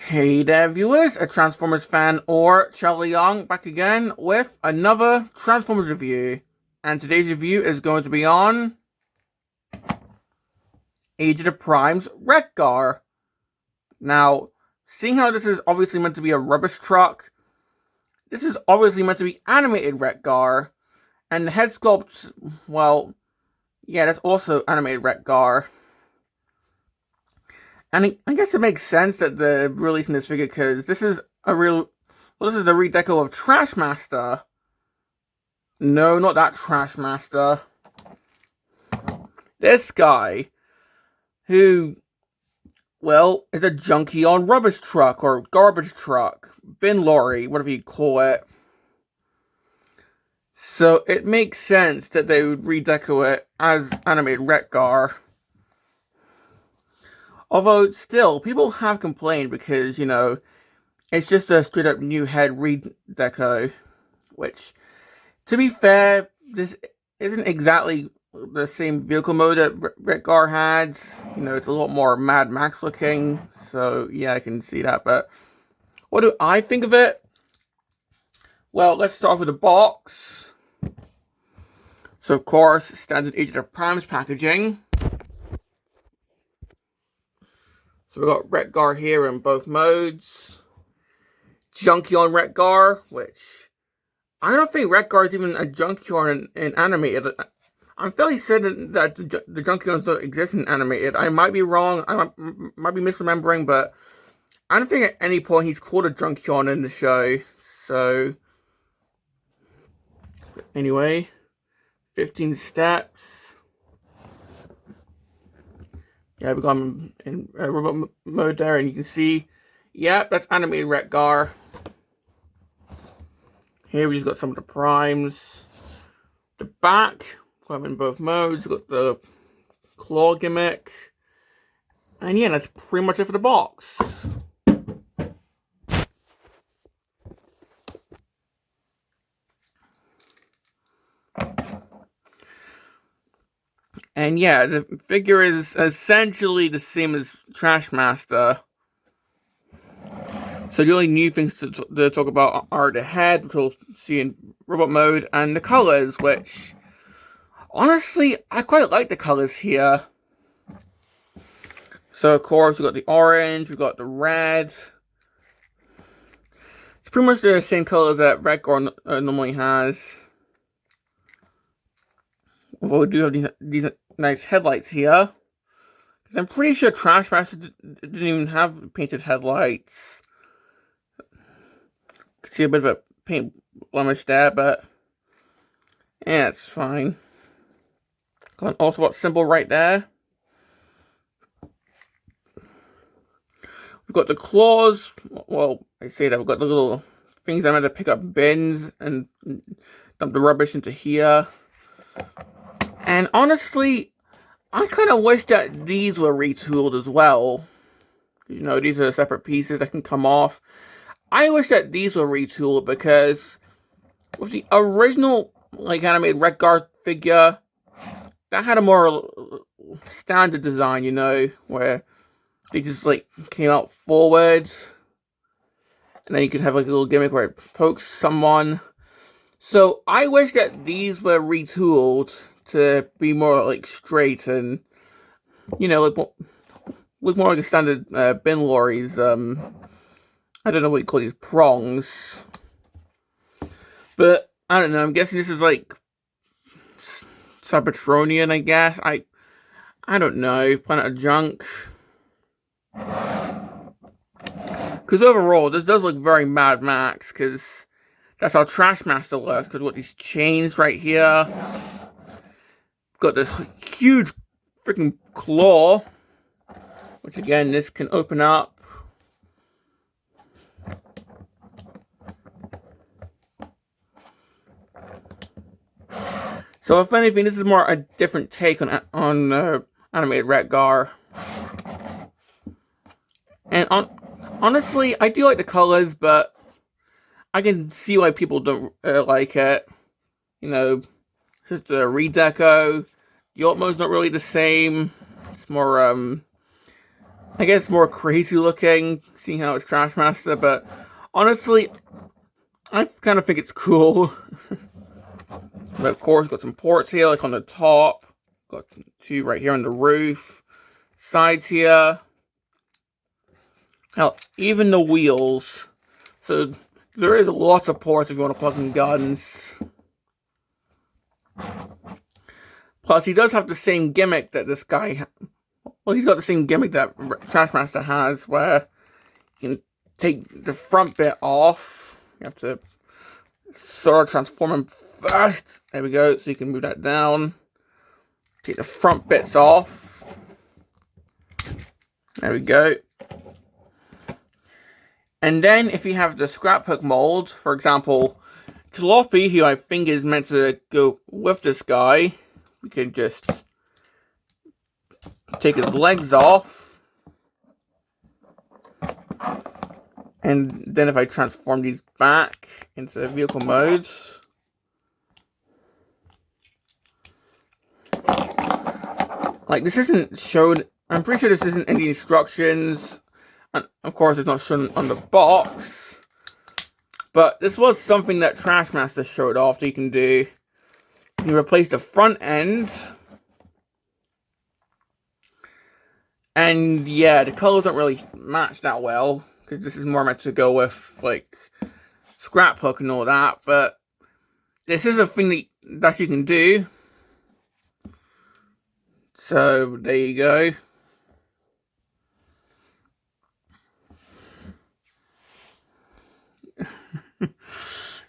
Hey there, viewers, a Transformers fan or Charlie Young back again with another Transformers review. And today's review is going to be on Age of Prime's Wreck-Gar. Now, seeing how this is obviously meant to be a rubbish truck, this is obviously meant to be animated Wreck-Gar. And the head sculpt, well, yeah, that's also animated Wreck-Gar. And I guess it makes sense that they're releasing this figure because this is this is a redeco of Trash Master. No, not that Trash Master. This guy, who, well, is a junkie on rubbish truck or garbage truck, bin lorry, whatever you call it. So it makes sense that they would redeco it as animated Wreck-Gar. Although, still, people have complained because, it's just a straight up new head redeco. Which, to be fair, this isn't exactly the same vehicle mode that Wreck-Gar had. It's a lot more Mad Max looking. So, yeah, I can see that. But what do I think of it? Well, let's start with the box. So, of course, standard Age of Prime's packaging. So we've got Wreck-Gar here in both modes. Junkion Wreck-Gar, which I don't think Wreck-Gar is even a Junkion in animated. I'm fairly certain that the Junkions don't exist in animated. I might be wrong. I might be misremembering, but I don't think at any point he's called a Junkion in the show. So anyway, 15 steps. Yeah, we've got him in robot mode there, and you can see, yeah, that's animated Wreck-Gar. Here we just got some of the primes. The back, got him in both modes. We've got the claw gimmick. And yeah, that's pretty much it for the box. And yeah, the figure is essentially the same as Trash Master. So the only new things to talk about are the head, which we'll see in robot mode, and the colors, which, honestly, I quite like the colors here. So, of course, we've got the orange, we've got the red. It's pretty much the same colors that Wreck-Gar normally has. Although we do have these nice headlights here. I'm pretty sure Trash Master didn't even have painted headlights. See a bit of a paint blemish there, but yeah, it's fine. Got an Autobot symbol right there. We've got the claws. Well, I say that we've got the little things I'm going to pick up bins and dump the rubbish into here. And honestly, I kind of wish that these were retooled as well. These are separate pieces that can come off. I wish that these were retooled because with the original animated Wreck-Gar figure, that had a more standard design, where they just came out forward, and then you could have a little gimmick where it pokes someone. So I wish that these were retooled to be more straight and look more like a standard bin lorries. I don't know what you call these prongs. But, I don't know, I'm guessing this is Cybertronian, I guess. I don't know, Planet of Junk. Because overall, this does look very Mad Max, because that's how Trash Master looks, because we've got these chains right here. Got this huge freaking claw, which again, this can open up. So if anything, this is more a different take on animated Wreck-Gar. And honestly, I do like the colors, but I can see why people don't like it. It's just a redeco. The alt mode's not really the same. It's more I guess more crazy looking, seeing how it's Trashmaster, but honestly, I kind of think it's cool. But of course, got some ports here, like on the top. Got 2 right here on the roof. Sides here. Hell, even the wheels. So there is lots of ports if you want to plug in guns. Plus, he does have the same gimmick that this guy. Well, he's got the same gimmick that Trashmaster has, where you can take the front bit off. You have to sort of transform him first. There we go. So you can move that down. Take the front bits off. There we go. And then if you have the scraphook mold, for example, Jalopy, who I think is meant to go with this guy, we can just take his legs off. And then if I transform these back into vehicle modes, like this isn't shown, I'm pretty sure this isn't in the instructions, and of course it's not shown on the box, but this was something that Trashmaster showed off that you can do. You can replace the front end, and yeah, the colors don't really match that well, because this is more meant to go with, like, scraphook and all that, but this is a thing that you can do. So, there you go.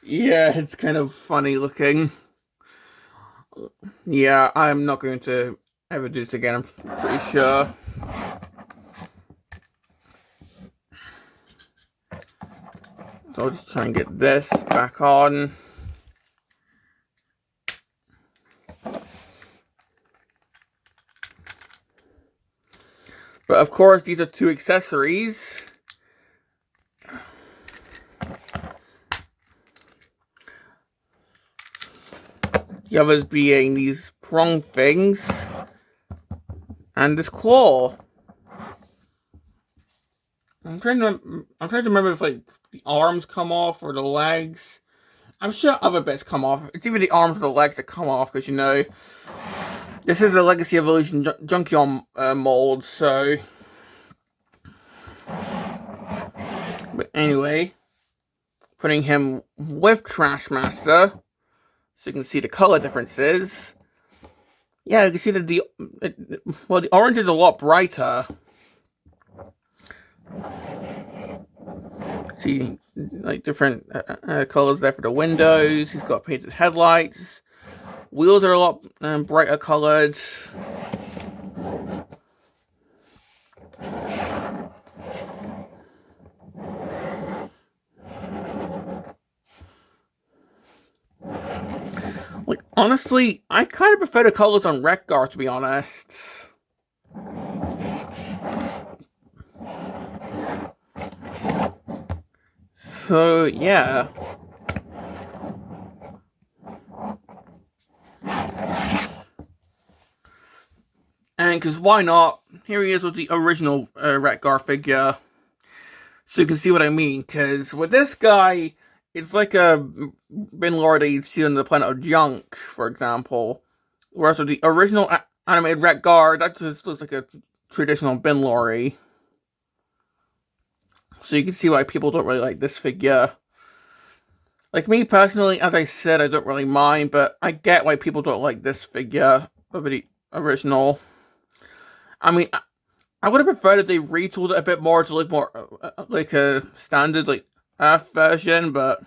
Yeah, it's kind of funny looking. Yeah, I'm not going to ever do this again, I'm pretty sure. So I'll just try and get this back on. But of course, these are 2 accessories. The others being these prong things. And this claw. I'm trying to remember if like the arms come off or the legs. I'm sure other bits come off. It's either the arms or the legs that come off, because you know this is a Legacy Evolution Junkyard mold. So, but anyway, putting him with Trashmaster, so you can see the color differences. Yeah, you can see that the orange is a lot brighter. See, like different colors there for the windows. He's got painted headlights. Wheels are a lot brighter colored. Like, honestly, I kind of prefer the colors on Wreck-Gar, to be honest. So, yeah. And because why not? Here he is with the original Wreck-Gar figure. So you can see what I mean. Because with this guy, it's like a bin lorry that you see on the planet of Junk, for example. Whereas with the original animated Wreck-Gar, that just looks like a traditional bin lorry. So you can see why people don't really like this figure. Like me personally, as I said, I don't really mind, but I get why people don't like this figure over the original. I mean, I would have preferred if they retooled it a bit more to look more like a standard, like, Earth version, but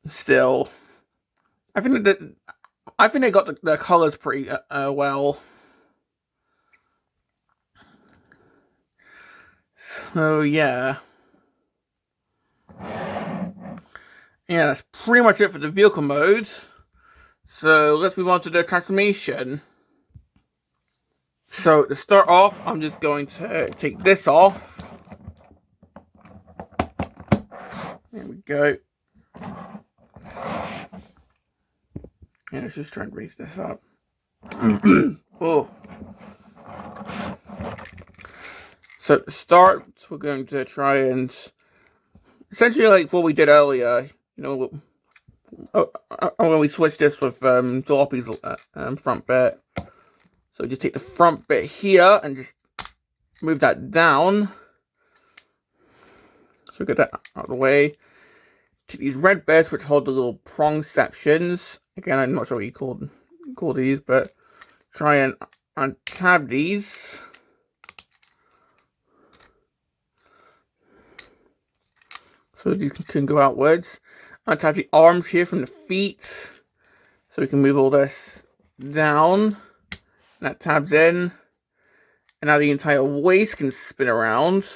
still, I think they got the colors pretty well. So yeah, that's pretty much it for the vehicle modes. So let's move on to the transformation. So to start off, I'm just going to take this off. There we go. And let's just try and raise this up. Oh. So to start, we're going to try and essentially like what we did earlier. You know, when we switched this with Jalopy's front bit. So just take the front bit here and just move that down. So get that out of the way. Take these red bits which hold the little prong sections. Again, I'm not sure what you call these, but try and untab these. So you can go outwards. Untap the arms here from the feet. So we can move all this down. And that tabs in. And now the entire waist can spin around.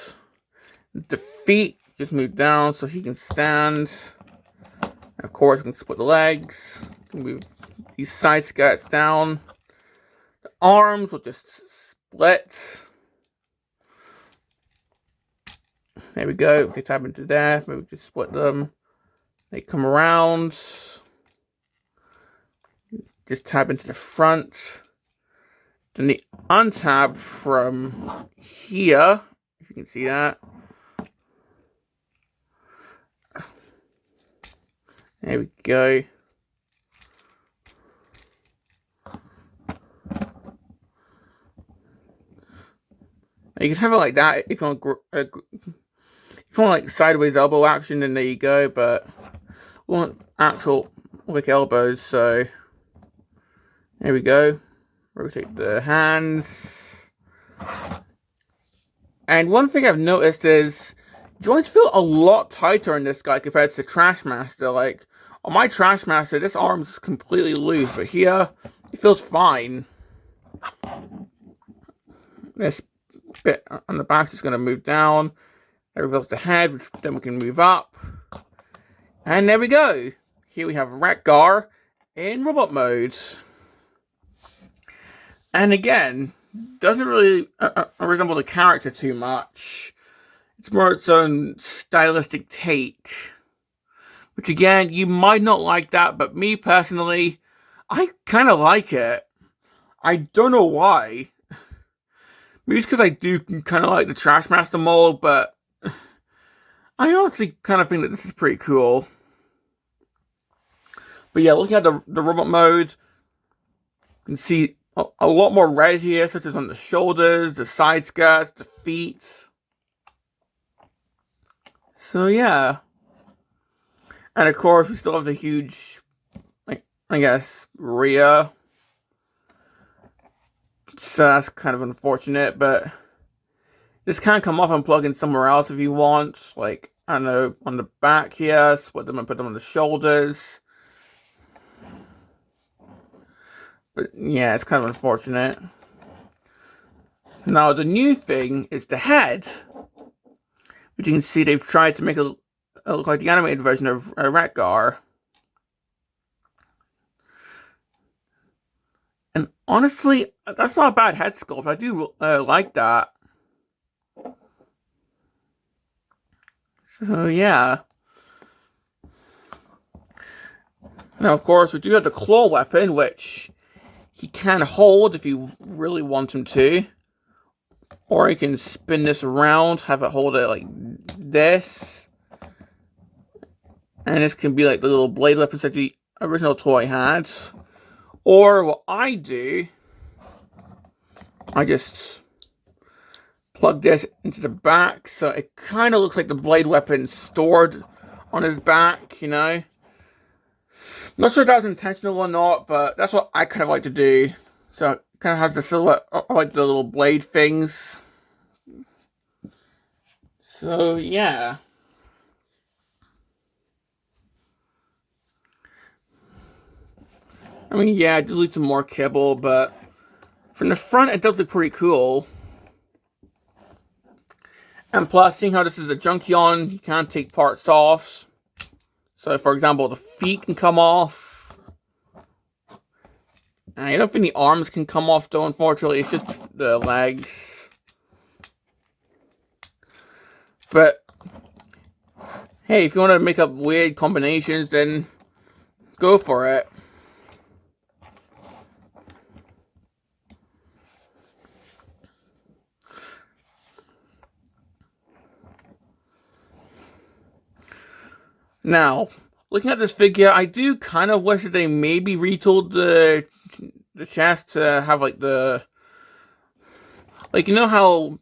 The feet just move down so he can stand. And of course, we can split the legs. We can move these side skirts down. The arms will just split. There we go. They tap into there. Maybe we just split them. They come around. Just tab into the front. Then the untab from here, if you can see that. There we go. You can have it like that if you want like sideways elbow action, then there you go. But we want actual like elbows, so there we go. Rotate the hands. And one thing I've noticed is joints feel a lot tighter in this guy compared to Trashmaster. Like on my Trashmaster, this arm's completely loose, but here it feels fine. This bit on the back is going to move down. That reveals the head, which then we can move up. And there we go. Here we have Wreck-Gar in robot mode. And again, doesn't really resemble the character too much. It's more its own stylistic take. Which again, you might not like that, but me personally, I kind of like it. I don't know why. Maybe it's because I do kind of like the Trashmaster mold, but I honestly kind of think that this is pretty cool. But yeah, looking at the robot mode, you can see a lot more red here, such as on the shoulders, the side skirts, the feet. So yeah. And of course, we still have the huge, like, I guess, rear. So that's kind of unfortunate, but this can come off and plug in somewhere else if you want. Like, I don't know, on the back here, split them and put them on the shoulders. But yeah, it's kind of unfortunate. Now, the new thing is the head. Which you can see they've tried to make it look like the animated version of Wreck-Gar. And honestly, that's not a bad head sculpt. I do like that. So yeah. Now, of course, we do have the claw weapon, which he can hold if you really want him to. Or you can spin this around, have it hold it like this. And this can be like the little blade weapons that the original toy had. Or what I do, I just plug this into the back, so it kind of looks like the blade weapon stored on his back, you know? I'm not sure if that was intentional or not, but that's what I kind of like to do. So it kind of has the silhouette, like the little blade things. So yeah. I mean, yeah, it does leave some more kibble, but from the front, it does look pretty cool. And plus, seeing how this is a Junkion, you can't take parts off. So, for example, the feet can come off. I don't think the arms can come off, though, unfortunately. It's just the legs. But, hey, if you want to make up weird combinations, then go for it. Now, looking at this figure, I do kind of wish that they maybe retooled the chest to have like the, like, you know how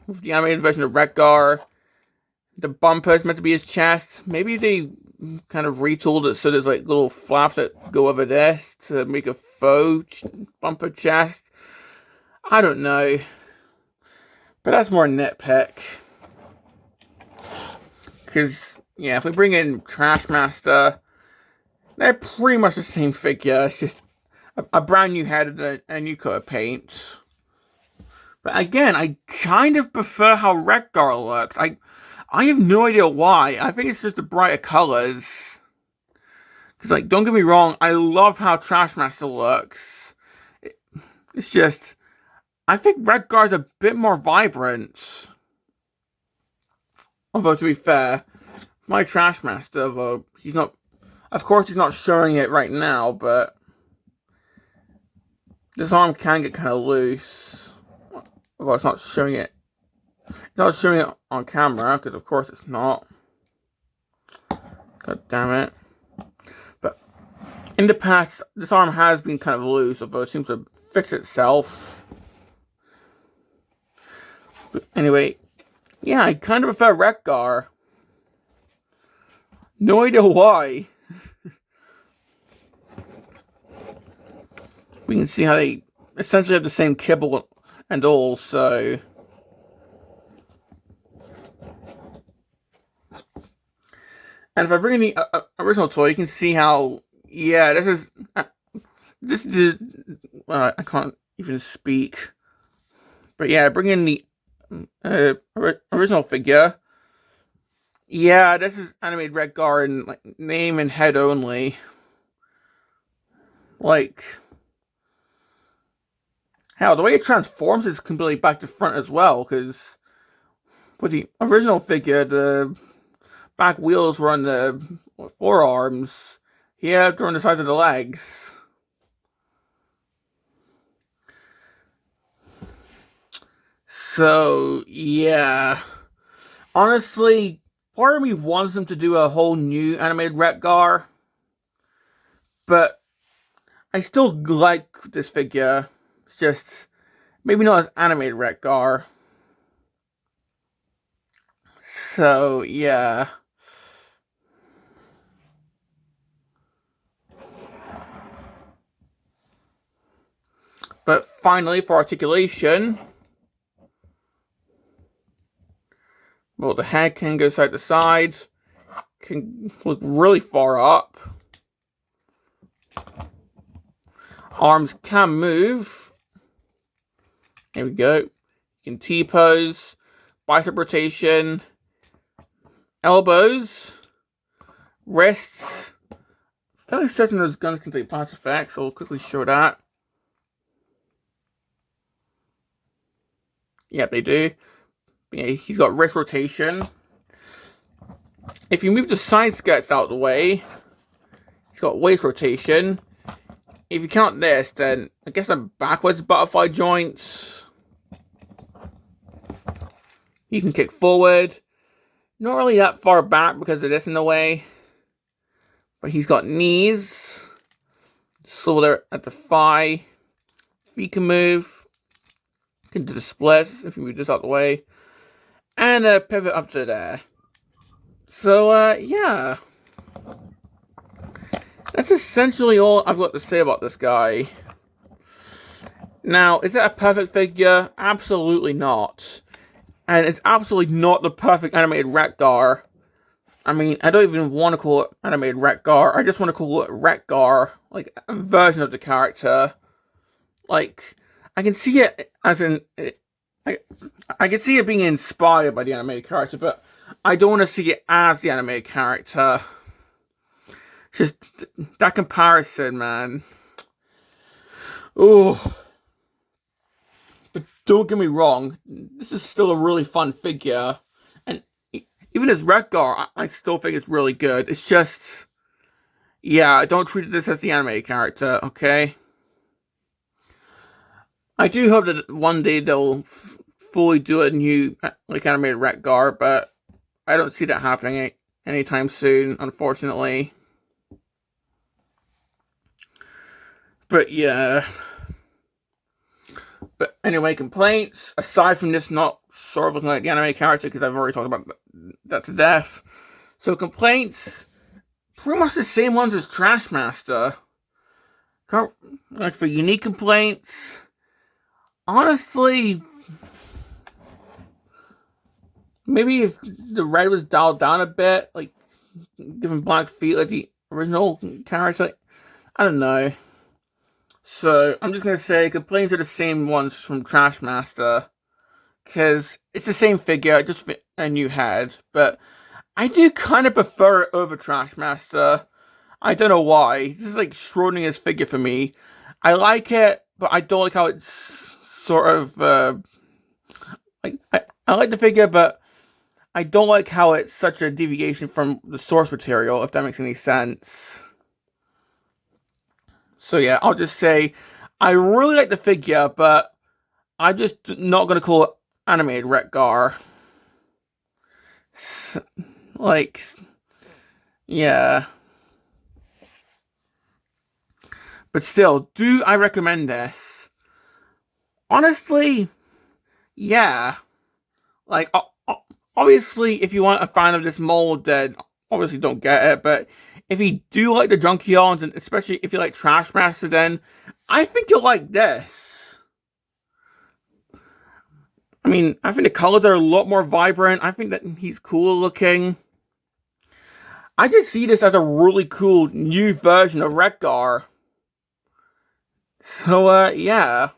with the animated version of Wreck-Gar, the bumper is meant to be his chest. Maybe they kind of retooled it so there's like little flaps that go over this to make a faux bumper chest. I don't know, but that's more nitpick. Because yeah, if we bring in Trash Master, they're pretty much the same figure. It's just a brand new head and a new coat of paint. But again, I kind of prefer how Wreck-Gar looks. I have no idea why. I think it's just the brighter colors. Because, like, don't get me wrong, I love how Trash Master looks. It's just, I think Wreck-Gar's a bit more vibrant. Although, to be fair, my Trash Master, although he's not, of course he's not showing it right now, but this arm can get kind of loose. Although it's not showing it. It's not showing it on camera, because of course it's not. God damn it. But in the past, this arm has been kind of loose, although it seems to fix itself. But anyway, yeah, I kind of prefer Wreck-Gar. No idea why. We can see how they essentially have the same kibble and all, so... And if I bring in the original toy, you can see how, yeah, this is, I can't even speak. But yeah, bring in the original figure. Yeah, this is Animated Wreck-Gar in like, name and head only. Like, hell, the way it transforms is completely back to front as well, because with the original figure, the back wheels were on the forearms. Here, they're on the sides of the legs. So, yeah. Honestly, part of me wants them to do a whole new Animated Wreck-Gar. But I still like this figure. It's just maybe not as Animated Wreck-Gar. So, yeah. But finally, for articulation, well, the head can go side to side, can look really far up. Arms can move. There we go. You can T-pose, bicep rotation, elbows, wrists. Fairly certain those guns can take pass effects, so we'll quickly show that. Yeah, they do. Yeah, he's got wrist rotation. If you move the side skirts out of the way, he's got waist rotation. If you count this, then I guess a backwards butterfly joints. You can kick forward. Not really that far back because of this in the way. But he's got knees. Shoulder at the thigh. Feet can move. Can do the splits if you move this out the way. And a pivot up to there. So, yeah. That's essentially all I've got to say about this guy. Now, is it a perfect figure? Absolutely not. And it's absolutely not the perfect Animated Wreck-Gar. I mean, I don't even want to call it Animated Wreck-Gar. I just want to call it Wreck-Gar. Like, a version of the character. Like, I can see it as in... I can see it being inspired by the animated character, but I don't want to see it as the animated character. Just that comparison, man. Oh. But don't get me wrong, this is still a really fun figure. And even as Wreck-Gar, I still think it's really good. It's just, yeah, don't treat this as the animated character, okay? I do hope that one day they'll fully do a new, like, Animated Wreck-Gar, but I don't see that happening anytime soon, unfortunately. But yeah. But anyway, complaints, aside from this not sort of looking like the anime character, because I've already talked about that to death. So complaints, pretty much the same ones as Trashmaster. Like for unique complaints, honestly, maybe if the red was dialed down a bit, like giving black feet like the original character, I don't know. So I'm just gonna say complaints are the same ones from Trashmaster, because it's the same figure, just a new head. But I do kind of prefer it over Trashmaster. I don't know why. This is like Schrodinger's figure for me. I like it, but I don't like how it's sort of like I like the figure, but I don't like how it's such a deviation from the source material, if that makes any sense. So yeah, I'll just say I really like the figure, but I'm just not gonna call it Animated Wreck-Gar. Like, yeah. But still, do I recommend this? Honestly, yeah. Like, obviously, if you want a fan of this mold, then obviously don't get it. But if you do like the Junkions, and especially if you like Trashmaster, then I think you'll like this. I mean, I think the colors are a lot more vibrant. I think that he's cool looking. I just see this as a really cool new version of Wreck-Gar. So, yeah.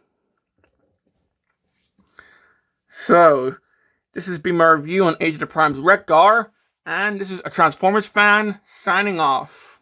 So, this has been my review on Age of the Prime's Wreck-Gar, and this is a Transformers fan signing off.